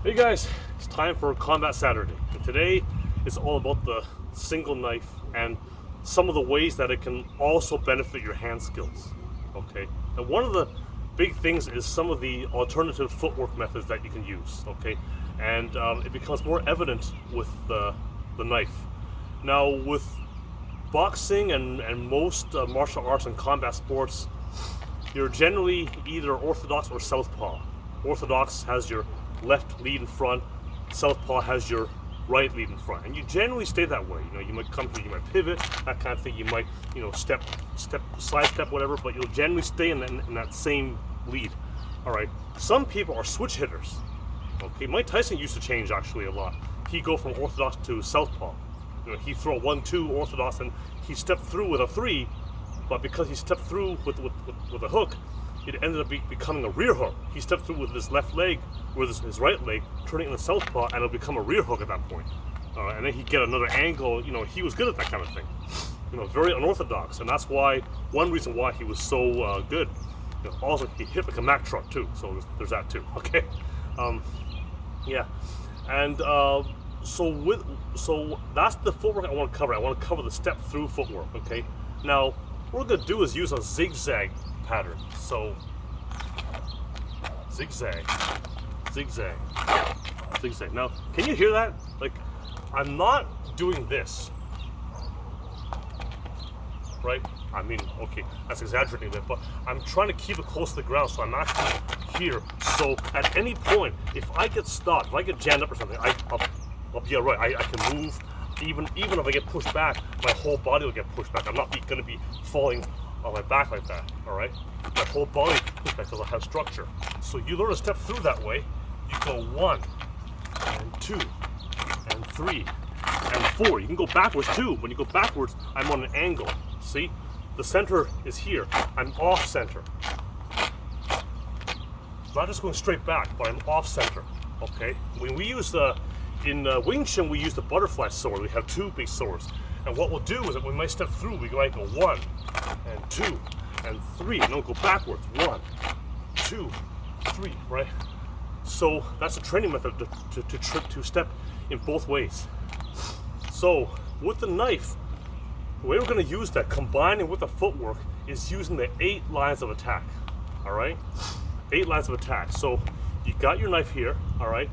Hey guys, it's time for Combat Saturday. And today is all about the single knife and some of the ways that it can also benefit your hand skills. Okay, and one of the big things is some of the alternative footwork methods that you can use. Okay, and it becomes more evident with the knife. Now, with boxing and most martial arts and combat sports, you're generally either orthodox or southpaw. Orthodox has your left lead in front, southpaw has your right lead in front, and you generally stay that way. You know, you might come here, you might pivot, that kind of thing. You might, step, side step, whatever, but you'll generally stay in that same lead. All right. Some people are switch hitters. Okay, Mike Tyson used to change actually a lot. He'd go from orthodox to southpaw. He'd throw 1-2 orthodox, and he stepped through with a 3. But because he stepped through with a hook, it ended up becoming a rear hook. He stepped through with his left leg, with his right leg, turning in the southpaw, and it'll become a rear hook at that point. And then he'd get another angle. He was good at that kind of thing. Very unorthodox, and that's one reason why he was so good. Also, he hit like a Mack truck too, so there's that too. Okay, yeah, and so that's the footwork I want to cover. I want to cover the step through footwork. Okay, now. What we're going to do is use a zigzag pattern. So, zigzag, zigzag, zigzag. Now, can you hear that? Like, I'm not doing this, right? I mean, okay, that's exaggerating a bit, but I'm trying to keep it close to the ground, so I'm actually here. So, at any point, if I get stopped, if I get jammed up or something, I'll be all right. I can move. Even if I get pushed back, my whole body will get pushed back. I'm not going to be falling on my back like that, all right? My whole body pushed back because I have structure. So you learn to step through that way. You go 1, and 2, and 3, and 4. You can go backwards too. When you go backwards, I'm on an angle. See? The center is here. I'm off center. Not just going straight back, but I'm off center, okay? When we use in Wing Chun, we use the butterfly sword. We have 2 big swords. And what we'll do is that we might step through, we might go 1, and 2, and 3, and then we'll go backwards. 1, 2, 3, right? So that's a training method to step in both ways. So with the knife, the way we're going to use that, combining with the footwork, is using the 8 lines of attack, all right? 8 lines of attack. So you got your knife here, all right?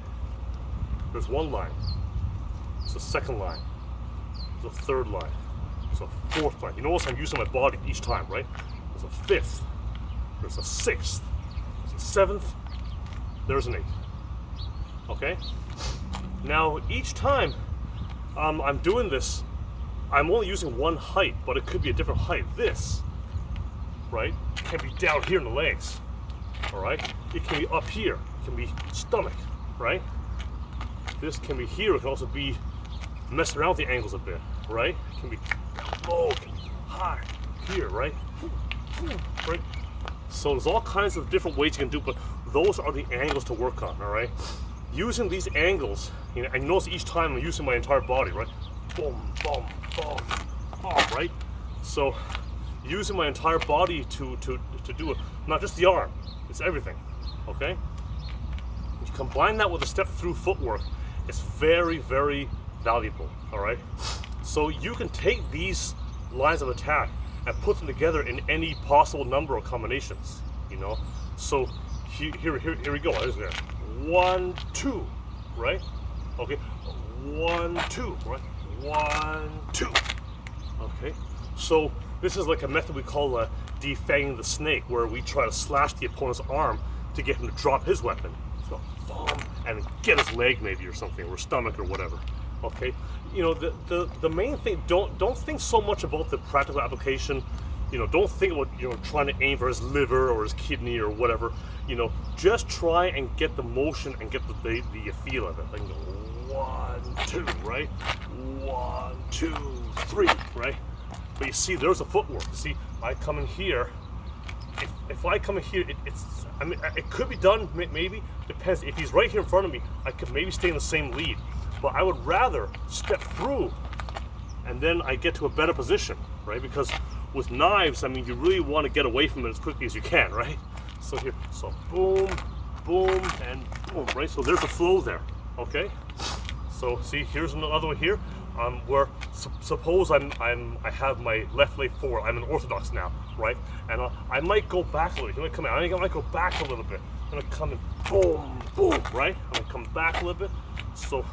There's 1 line, there's a 2nd line, there's a 3rd line, there's a 4th line. You notice I'm using my body each time, right? There's a 5th, there's a 6th, there's a 7th, there's an 8th, okay? Now, each time I'm doing this, I'm only using 1 height, but it could be a different height. This, right, can be down here in the legs, all right? It can be up here, it can be stomach, right? This can be here. It can also be messing around with the angles a bit, right? It can be low, it can be high, here, right? Right? So there's all kinds of different ways you can do, but those are the angles to work on, all right? Using these angles, and you notice each time I'm using my entire body, right? Boom, boom, boom, boom, right? So using my entire body to do it, not just the arm, it's everything, okay? You combine that with a step through footwork, it's very, very valuable, all right? So you can take these lines of attack and put them together in any possible number of combinations, So here we go. There's there. 1, 2, right? Okay. 1, 2, right? 1, 2. Okay. So this is like a method we call defanging the snake, where we try to slash the opponent's arm to get him to drop his weapon. So and get his leg maybe or something, or stomach or whatever. Okay, the main thing, don't think so much about the practical application. Don't think about trying to aim for his liver or his kidney or whatever. Just try and get the motion and get the feel of it. Like 1, 2, right? 1, 2, 3, right? But you see, there's a footwork. See, I come in here. If I come in here, it could be done, maybe, depends. If he's right here in front of me, I could maybe stay in the same lead. But I would rather step through, and then I get to a better position, right? Because with knives, you really want to get away from it as quickly as you can, right? So here, so boom, boom, and boom, right? So there's a flow there, okay? So see, here's another one here. Where suppose I have my left leg forward. I'm an orthodox now, right? And I might go back a little bit. You might come in. I might go back a little bit. I'm gonna come in, boom, boom, right? I'm gonna come back a little bit. So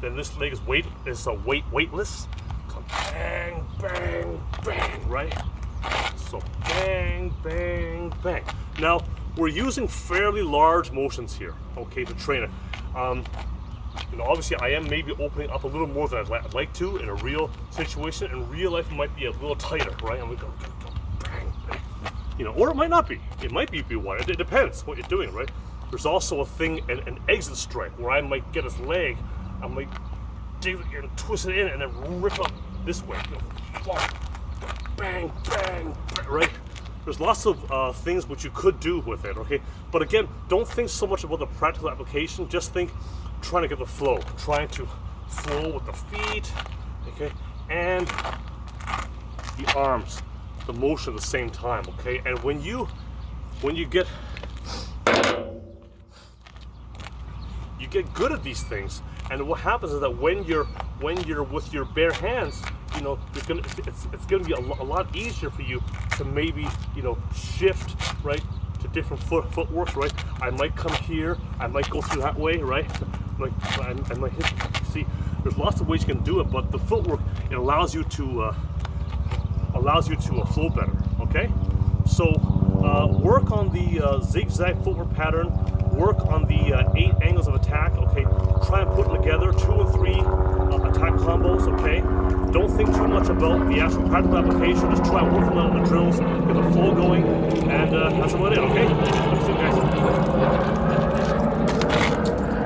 then this leg is weightless. Come bang, bang, bang, right? So bang, bang, bang. Now we're using fairly large motions here, okay, to train it. You know, obviously I am maybe opening up a little more than I'd like to in a real situation. In real life, it might be a little tighter, right? And we go, bang, bang. You know, or it might not be. It might be wide. It depends what you're doing, right? There's also a thing, an exit strike, where I might get his leg, I might dig it and twist it in and then rip up this way. You know, bang, bang, bang, right? There's lots of things which you could do with it, okay? But again, don't think so much about the practical application. Just think trying to get the flow, trying to flow with the feet, okay? And the arms, the motion at the same time, okay? And when you get good at these things, and what happens is that when you're with your bare hands, you know, it's gonna be a lot easier for you to maybe, you know, shift, right, to different footworks, right? I might come here, I might go through that way, right? Like I might hit. See, there's lots of ways you can do it, but the footwork, it allows you to flow better, okay? So work on the zigzag footwork pattern. Work on the 8 angles of attack, okay? Try and put them together, 2 and 3 attack combos, okay? Don't think too much about the actual practical application. Just try and work on the drills, get the flow going, and that's about it, okay? See you guys.